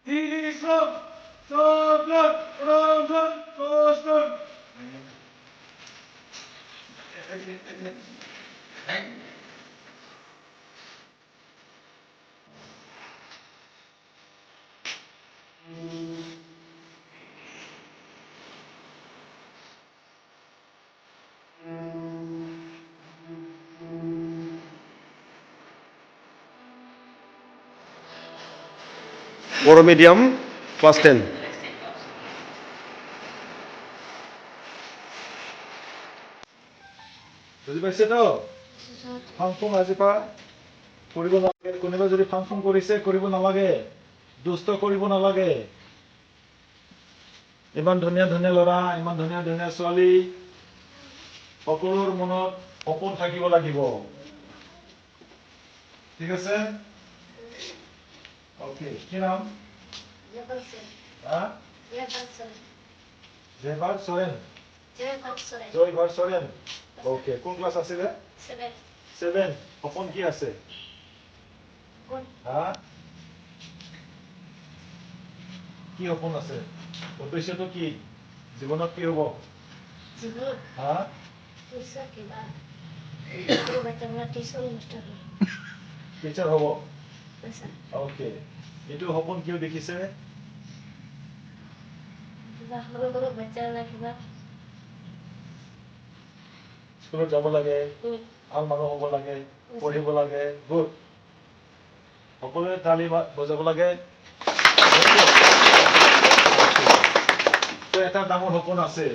Islam, Sablan, Ramlan, Kostan. বড় medium class 10 বুজি পাইছে তো ফাং ফুং আজিৰ পৰা কৰিব নালাগে কোনোবা যদি ফাং ফুং কৰিছে কৰিব নালাগে দুষ্ট কৰিব নালাগে ইমান ধুনীয়া ধুনীয়া ল'ৰা ইমান ধুনীয়া ধুনীয়া ছোৱালী সকলোৰ মনত সপোন থাকিব লাগিব ঠিক আছে ওকে কি নাম জয়ভাৰ সোৰেন জয়ভাৰ সোৰেন ওকে কোন ক্লাছ আছিলে 7 সপোন কি আছে হা কি সপোন আছে ভৱিষ্যতে কি জীৱনত কি হ'ব হা টিচাৰ হ'ব ওকে এইটো সপোন কিয় দেখিছে স্কুলত যাব লাগে ভাল মানুহ হ'ব লাগে পঢ়িব লাগে গুড সকলোৱে তালি বজাব লাগে এটা ডাঙৰ সপোন আছে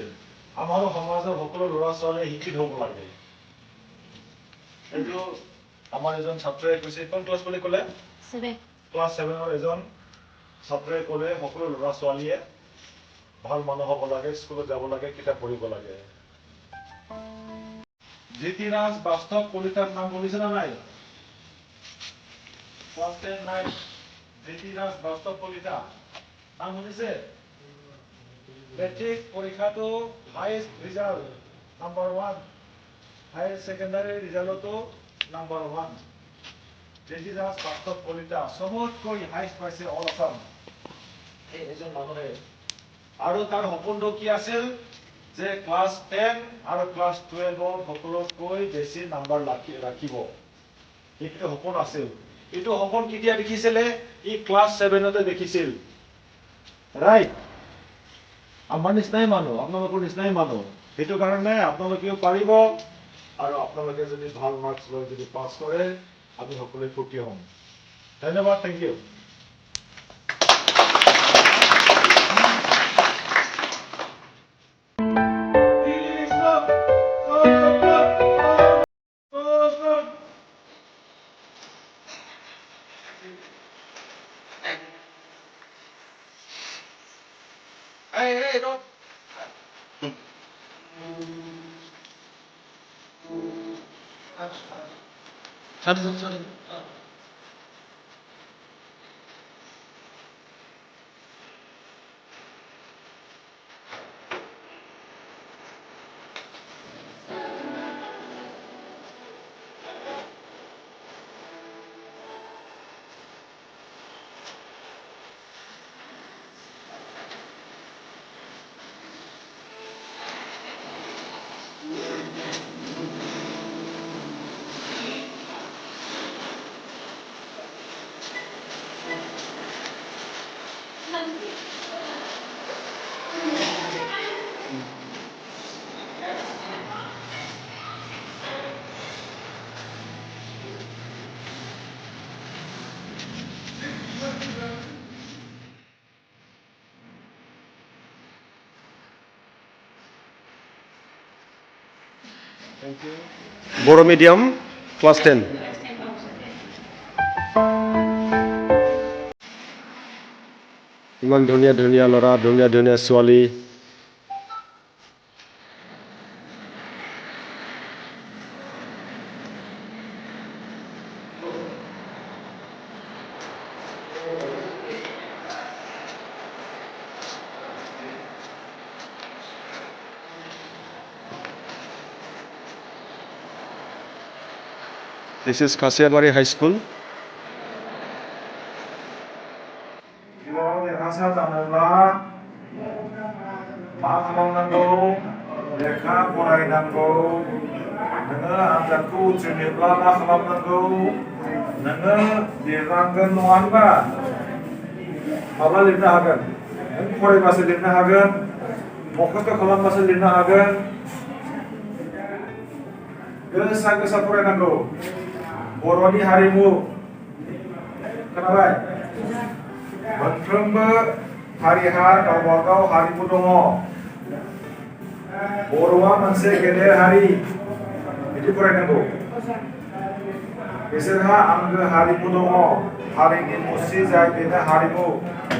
আমাৰো সমাজৰ সকলো ল'ৰা ছোৱালীয়ে শিক্ষিত হ'ব লাগে এইটো আমাৰ এজন ছাত্ৰই কৈছে কোন ক্লাছ বুলি ক'লে ক্লাছ 7ৰ এজন ছাত্ৰই ক'লে সকলো ল'ৰা ছোৱালীয়ে ভাল মানুহ হ'ব লাগে স্কুলত যাব লাগে কিতাপ পঢ়িব লাগে জ্যোতিৰাজ বাস্তৱ কলিতাৰ নাম শুনিছে না নাই ক্লাছ 10 নাই জ্যোতিৰাজ বাস্তৱ কলিতা নাম শুনিছে মেট্ৰিক পৰীক্ষাটো highest result number 1 higher secondary ৰিজাল্টতো নাম্বাৰ 1 জ্যোতিৰাজ বাস্তৱ কলিতা সবতকৈ হাইয়েষ্ট পাইছে অল আসাম এই এজন মানুহে আৰু তাৰ সপোনটো কি আছিল যে ক্লাছ 10 আৰু ক্লাছ 12ৰ সকলোতকৈ বেছি নাম্বাৰ ৰাখিব এইটো সপোন আছিল এইটো সপোন কেতিয়া দেখিছিলে ই ক্লাছ 7তে দেখিছিল ৰাইট আমাৰ নিচিনাই মানুহ আপোনালোকৰ নিচিনাই মানুহ সেইটো কাৰণে আপোনালোকেও পাৰিব আৰু আপোনালোকে যদি ভাল মাৰ্কছ লৈ যদি পাছ কৰে আমি সকলোৱে ফুৰ্তি হ'ম ধন্যবাদ thank you Hey, don't. Sorry. বড় মিডিয়াম ক্লাস 10 ইমান ধুনীয়া ধুনীয়া ল'ৰা ধুনীয়া ধুনীয়া ছোৱালী This is Kasianwari High School. जिउआव देरहासार जानोब्ला मा खालामनांगौ लेखा फरायनांगौ नोङो आनजादखौ उथ्रिनोब्ला मा खालामनांगौ नोङो लिरनांगोन नङा होनबा माब्ला लिरनो हागोन नों फरायबासो लिरनो हागोन मखस्थ' खालामबासो लिरनो हागोन गोसा गोसा फरायनांगौ बर'नि हारिमु खोनाबाय मोनफ्रोमबो हारिहा गावबा गाव हारिमु दङ बर'आ मोनसे गेदेर हारि बिदि फरायनांगौ बिसोरहा आंगो हारिमु दङ हारिनि मुस्रि जाय बेनो हारिमु